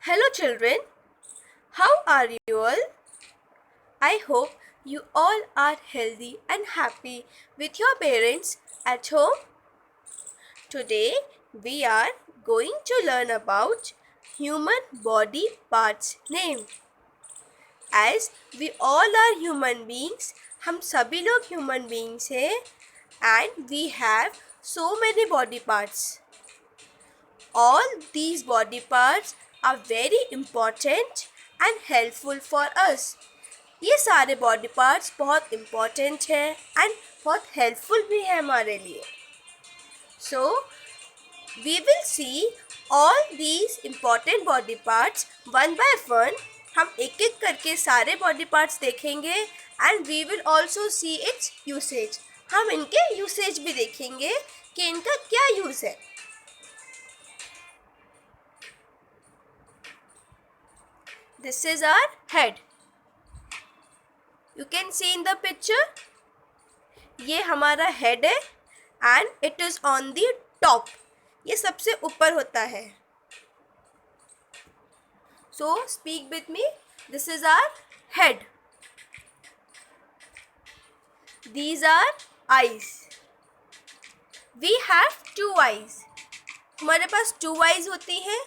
Hello, children. How are you all? I hope you all are healthy and happy with your parents at home. Today, we are going to learn about human body parts name. As we all are human beings, हम सभी लोग human beings हैं and we have so many body parts. All these body parts are very important and helpful for us. ये सारे body parts बहुत important हैं and बहुत helpful भी है हमारे लिए. So we will see all these important body parts one by one. हम एक एक करके सारे बॉडी पार्ट्स देखेंगे and we will also see its usage. हम इनके यूसेज भी देखेंगे कि इनका क्या यूज़ है. This is our head. You can see in the picture. ये हमारा head है and it is on the top. ये सबसे ऊपर होता है. So speak with me. This is our head. These are eyes. We have two eyes. हमारे पास two eyes होती हैं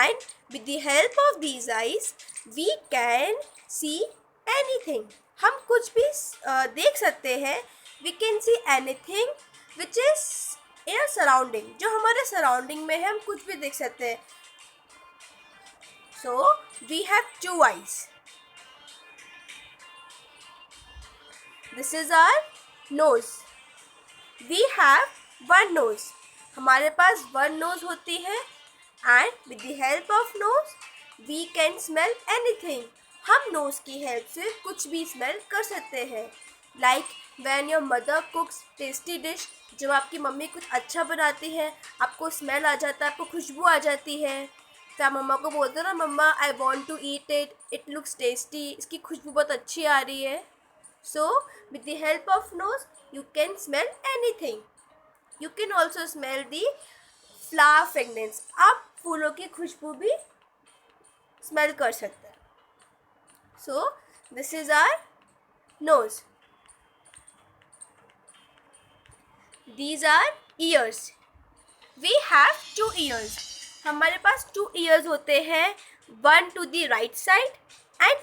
and with the help of these eyes we can see anything. हम कुछ भी देख सकते हैं. We can see anything which is in our surrounding. जो हमारे surrounding में है हम कुछ भी देख सकते हैं. So we have two eyes. This is our nose. We have one nose. हमारे पास one nose होती है and with the help of nose we can smell anything. हम nose की help से कुछ भी smell कर सकते हैं. Like when your mother cooks tasty dish. जब आपकी मम्मी कुछ अच्छा बनाती है आपको smell आ जाता है, आपको खुशबू आ जाती है, तो आप मम्मा को बोलते हो ना, मम्मा I want to eat it, it looks tasty. इसकी खुशबू बहुत अच्छी आ रही है. So with the help of nose you can smell anything. You can also smell the flower fragrance. आप फूलों की खुशबू भी स्मेल कर सकते हैं. So this is our nose. These are ears. We have two ears. हमारे पास टू ईयर्स होते हैं. One to the right side and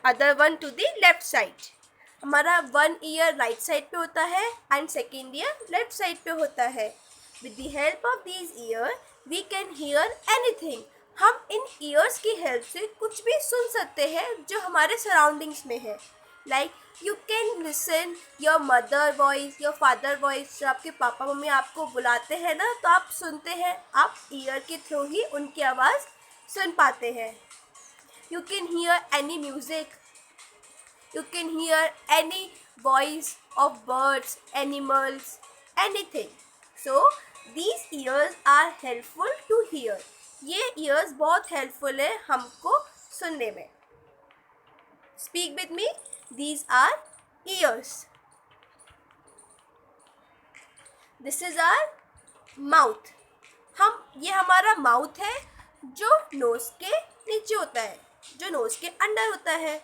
other one to the left side. हमारा वन ईयर राइट साइड पे होता है and second ear left side पे होता है. With the help of these ear we can hear anything. हम इन years की हेल्प से कुछ भी सुन सकते हैं जो हमारे सराउंडिंग्स में है. Like you can listen your mother voice, your father voice. जब आपके पापा मम्मी आपको बुलाते हैं ना तो आप सुनते हैं, आप ईयर के थ्रू ही उनकी आवाज़ सुन पाते हैं. You can hear any music. You can hear any voice of birds, animals, anything. So these ears are helpful to hear. ये ears बहुत helpful है हमको सुनने में. Speak with me. These are ears. This is our mouth. ये हमारा mouth है जो nose के नीचे होता है, जो nose के अंदर होता है.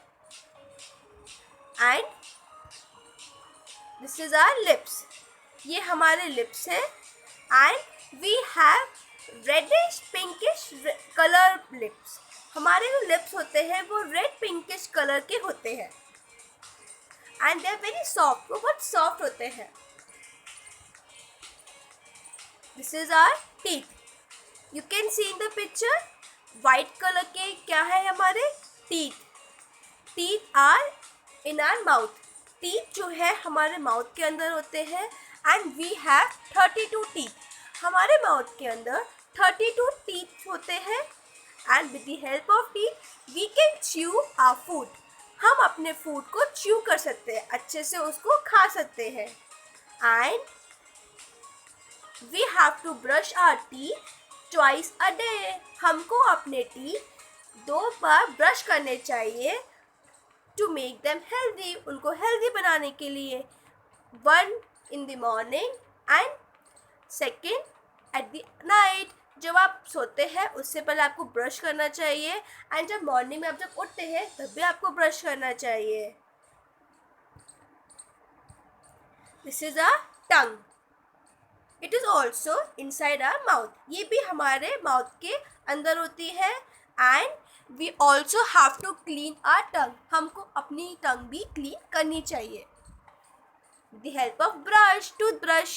And this is our lips. ये हमारे लिप्स है and we have reddish pinkish colour lips. हमारे जो लिप्स होते हैं वो रेड पिंकिश कलर के होते हैं and they are very soft. वो बहुत सॉफ्ट होते हैं. This is our teeth. You can see in the picture white colour के क्या है हमारे teeth. Teeth are in our mouth. Teeth जो है हमारे माउथ के अंदर होते हैं एंड वी हैव 32 टीथ. हमारे माउथ के अंदर 32 टीथ होते हैं and with the help of teeth we can chew our food. हम अपने फूड को च्यू कर सकते हैं, अच्छे से उसको खा सकते हैं. And we have to brush our teeth twice a day. हमको अपने टीथ 2 बार ब्रश करने चाहिए to make them healthy. उनको healthy बनाने के लिए. One in the morning and second at the night. जब आप सोते हैं उससे पहले आपको ब्रश करना चाहिए, एंड जब मॉर्निंग में आप जब उठते हैं तब भी आपको ब्रश करना चाहिए. This is a tongue. It is also inside our mouth. ये भी हमारे माउथ के अंदर होती है. And we also have to clean our tongue. हमको अपनी टंग भी क्लीन करनी चाहिए with the help of brush, toothbrush.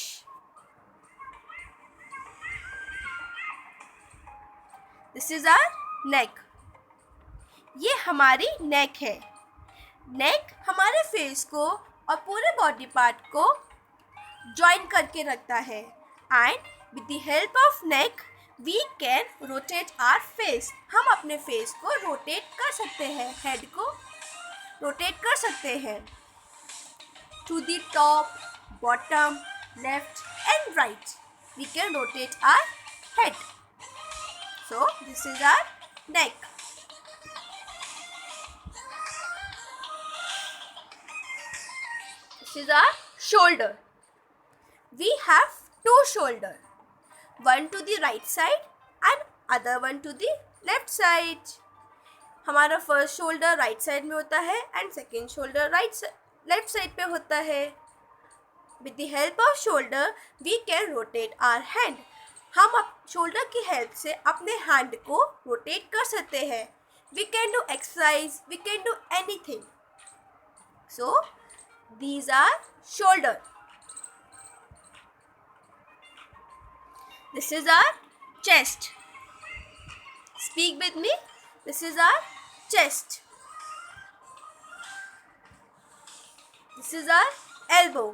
This is our neck. ये हमारी नेक है. नेक हमारे फेस को और पूरे बॉडी पार्ट को जॉइन करके रखता है. And with the help of neck we can rotate our face. हम अपने फेस को रोटेट कर सकते हैं, हेड को रोटेट कर सकते हैं to the top, bottom, left and right. We can rotate our head. So this is our neck. This is our shoulder. We have two shoulder. One to the right side and other one to the left side. हमारा first shoulder right side में होता है and second shoulder left side पे होता है. With the help of shoulder we can rotate our hand. हम shoulder की help से अपने हैंड को रोटेट कर सकते हैं. We can do exercise, we can do anything. So these are shoulder. This is our chest. Speak with me. This is our chest. This is our elbow.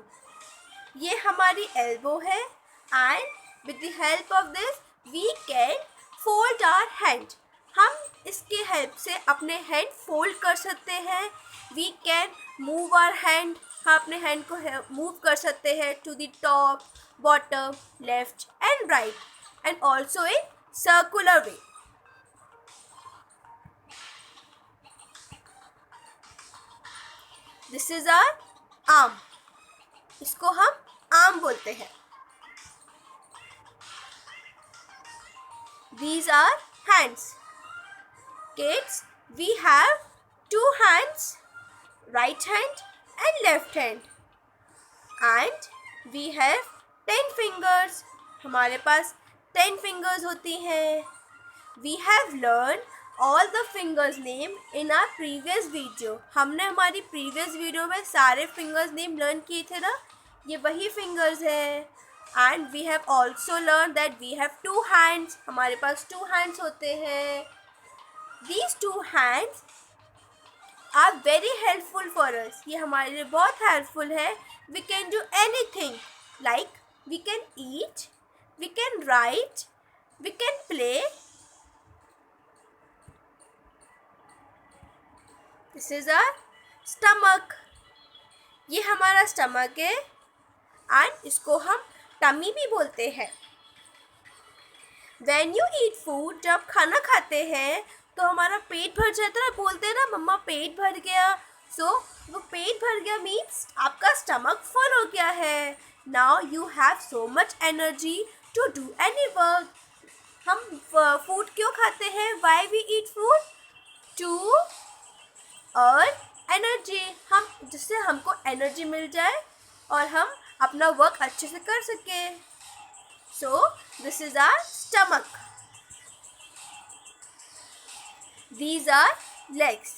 ये हमारी elbow है. And with the help of this we can fold our hand. हम इसके help से अपने hand fold कर सकते हैं. We can move our hand. हम अपने हैंड को मूव कर सकते हैं to the top, bottom, left and right, and also in circular way. This is our arm. इसको हम आर्म बोलते हैं. These are hands. Kids, we have two hands, right hand and left hand. And we have 10 fingers. हमारे पास 10 fingers होती हैं. We have learned all the fingers name in our previous video. हमने हमारी previous video में सारे fingers name learn किए थे ना. ये वही fingers है. And we have also learned that we have two hands. हमारे पास 2 hands होते हैं. These 2 hands are very helpful for us. ये हमारे लिए बहुत helpful है. We can do anything, like we can eat, we can write, we can play. This is our stomach. ये हमारा stomach है. And इसको हम टमी भी बोलते हैं. When you eat food, जब खाना खाते हैं तो हमारा पेट भर जाता है. बोलते हैं ना मम्मा पेट भर गया. सो वो पेट भर गया मीन्स आपका स्टमक फुल हो गया है. Now you have so much energy to do any work. हम फूड क्यों खाते हैं? Why we eat food? To earn energy. हम जिससे हमको एनर्जी मिल जाए और हम अपना वर्क अच्छे से कर सके. So this is our stomach. These are legs.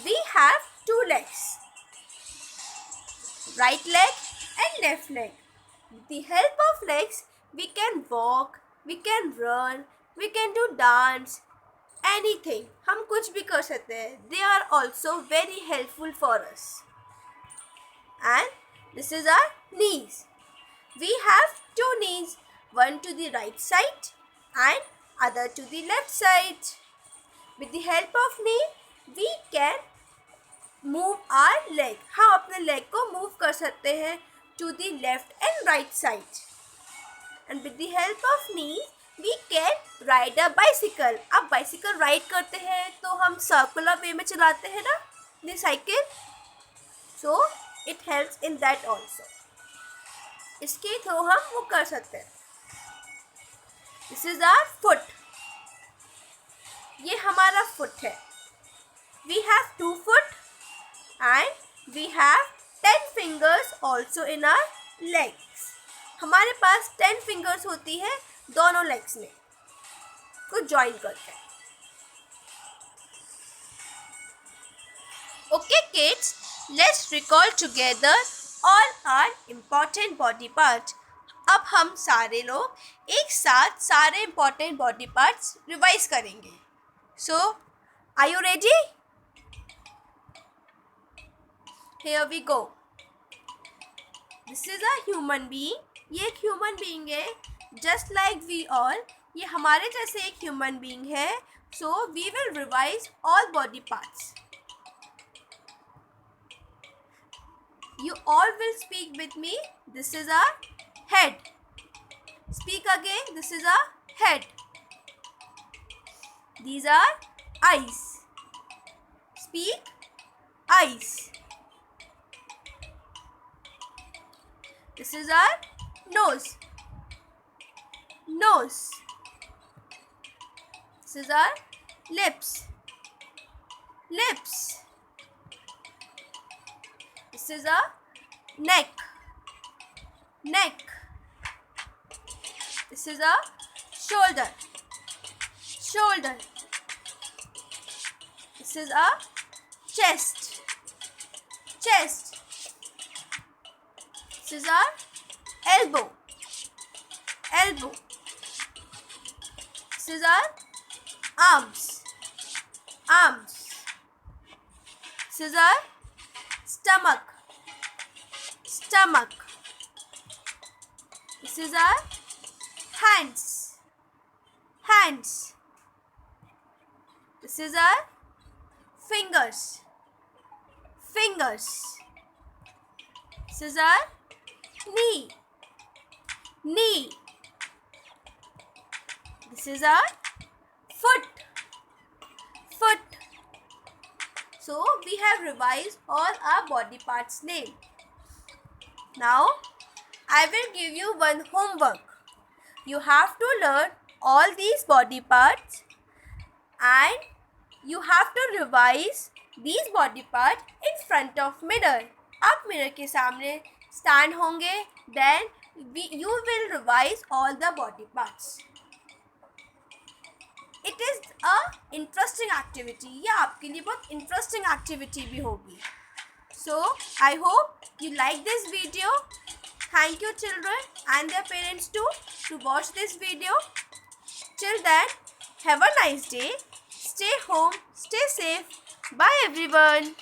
We have 2 legs, right leg and left leg. With the help of legs, we can walk, we can run, we can do dance, anything. हम कुछ भी कर सकते हैं. They are also very helpful for us. And this is our knees. We have 2 knees, one to the right side and other to the left side. With the help of knee, we can move our leg. हम अपने leg को move कर सकते हैं to the left and right side. And with the help of knee, we can ride a bicycle. अब bicycle ride करते हैं तो हम circular way में चलाते हैं ना अपनी cycle. So it helps in that also. इसके थ्रू हम वो कर सकते हैं. This is our foot. ये हमारा फुट है. We have 2 foot and we have 10 fingers also in our legs. हमारे पास 10 fingers होती है दोनों legs में को ज्वाइन करके. Okay kids, let's recall together all our important body parts. अब हम सारे लोग एक साथ सारे important body parts रिवाइज करेंगे. So, are you ready? Here we go. This is a human being. ये एक human being है. Just like we all. ये हमारे जैसे एक human being है. So, we will revise all body parts. You all will speak with me. This is our head. Speak again. This is our head. These are eyes. Speak eyes. This is our nose. Nose. This is our lips. Lips. This is our neck. Neck. This is our shoulder. Shoulder. This is our chest. Chest. This is our elbow. Elbow. This is our arms. Arms. This is our stomach. Stomach. This is our hands. Hands. This is our fingers. Fingers. This is our knee. Knee. This is our foot. Foot. So we have revised all our body parts name. Now I will give you one homework. You have to learn all these body parts and you have to revise these body parts in front of mirror. आप mirror के सामने stand होंगे. Then you will revise all the body parts. It is a interesting activity. ये आपके लिए बहुत interesting activity भी होगी. So I hope you like this video. Thank you children and their parents too to watch this video. Till then, have a nice day. Stay home. Stay safe. Bye everyone.